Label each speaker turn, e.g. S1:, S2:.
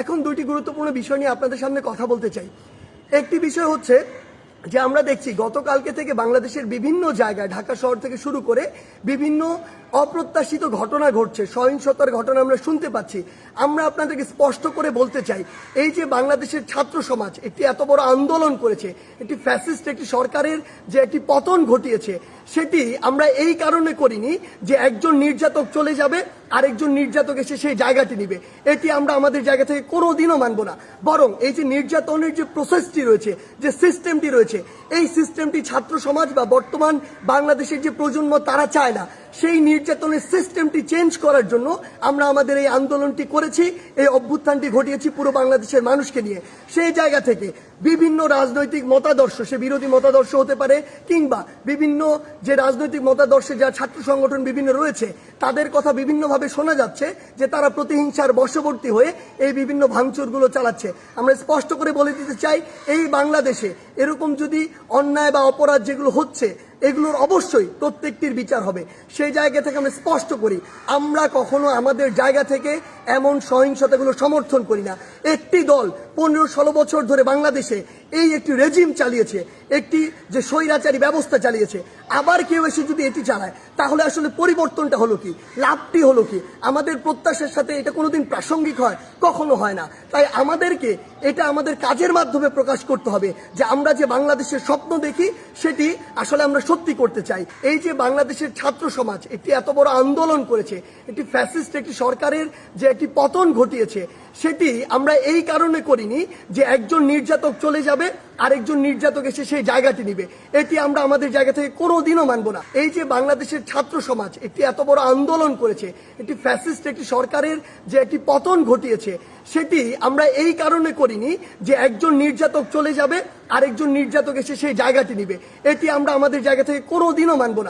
S1: এখন দুইটি গুরুত্বপূর্ণ বিষয় নিয়ে আপনাদের সামনে কথা বলতে চাই। একটি বিষয় হচ্ছে যে আমরা দেখছি গতকালকে থেকে বাংলাদেশের বিভিন্ন জায়গায় ঢাকা শহর থেকে শুরু করে বিভিন্ন অপ্রত্যাশিত ঘটনা ঘটছে, সহিংসতার ঘটনা আমরা শুনতে পাচ্ছি। আমরা আপনাদেরকে স্পষ্ট করে বলতে চাই, এই যে বাংলাদেশের ছাত্র সমাজ একটি এত বড় আন্দোলন করেছে, একটি ফ্যাসিস্ট একটি সরকারের যে একটি পতন ঘটিয়েছে, সেটি আমরা এই কারণে করিনি যে একজন নির্যাতক চলে যাবে আরেকজন নির্যাতক এসে সেই জায়গাটি নিবে। এটি আমরা আমাদের জায়গা থেকে কোনোদিনও মানব না। বরং এই যে নির্যাতনের যে প্রসেসটি রয়েছে, যে সিস্টেমটি রয়েছে, এই সিস্টেমটি ছাত্র সমাজ বা বর্তমান বাংলাদেশের যে প্রজন্ম তারা চায় না। সেই নির্যাতনের সিস্টেমটি চেঞ্জ করার জন্য আমরা আমাদের এই আন্দোলনটি করেছি, এই অভ্যুত্থানটি ঘটিয়েছি পুরো বাংলাদেশের মানুষকে নিয়ে। সেই জায়গা থেকে বিভিন্ন রাজনৈতিক মতাদর্শ, সে বিরোধী মতাদর্শ হতে পারে কিংবা বিভিন্ন যে রাজনৈতিক মতাদর্শে যা ছাত্র সংগঠন বিভিন্ন রয়েছে, তাদের কথা বিভিন্নভাবে শোনা যাচ্ছে যে তারা প্রতিহিংসার বশবর্তী হয়ে এই বিভিন্ন ভাঙচুরগুলো চালাচ্ছে। আমরা স্পষ্ট করে বলে দিতে চাই, এই বাংলাদেশে এরকম যদি অন্যায় বা অপরাধ যেগুলো হচ্ছে, এগুলোর অবশ্যই প্রত্যেকটির বিচার হবে। সেই জায়গা থেকে আমরা স্পষ্ট করি, আমরা কখনো আমাদের জায়গা থেকে এমন সহিংসতাগুলো সমর্থন করি না। একটি দল 15-16 বছর ধরে বাংলাদেশে এই একটি রেজিম চালিয়েছে, একটি যে স্বৈরাচারী ব্যবস্থা চালিয়েছে, আবার কেউ এসে যদি এটি চালায়, তাহলে আসলে পরিবর্তনটা হলো কি, লাভটি হলো কি? আমাদের প্রত্যাশার সাথে এটা কোনোদিন প্রাসঙ্গিক হয়? কখনো হয় না। তাই আমাদেরকে এটা আমাদের কাজের মাধ্যমে প্রকাশ করতে হবে যে আমরা যে বাংলাদেশের স্বপ্ন দেখি সেটি আসলে আমরা সত্যি করতে চাই। এই যে বাংলাদেশের ছাত্র সমাজ একটি এত বড় আন্দোলন করেছে, একটি ফ্যাসিস্ট একটি সরকারের যে একটি পতন ঘটিয়েছে, সেটি আমরা এই কারণে করিনি যে একজন নির্যাতক চলে যাবে আরেকজন নির্যাতক এসে সেই জায়গাটি নিবে। এটি আমরা আমাদের জায়গা থেকে কোনোদিনও মানব না। এই যে বাংলাদেশের ছাত্র সমাজ একটি এত বড় আন্দোলন করেছে, একটি ফ্যাসিস্ট একটি সরকারের যে একটি পতন ঘটিয়েছে, সেটি আমরা এই কারণে করিনি যে একজন নির্যাতক চলে যাবে আরেকজন নির্যাতক এসে সেই জায়গাটি নিবে। এটি আমরা আমাদের জায়গা থেকে কোনোদিনও মানব না।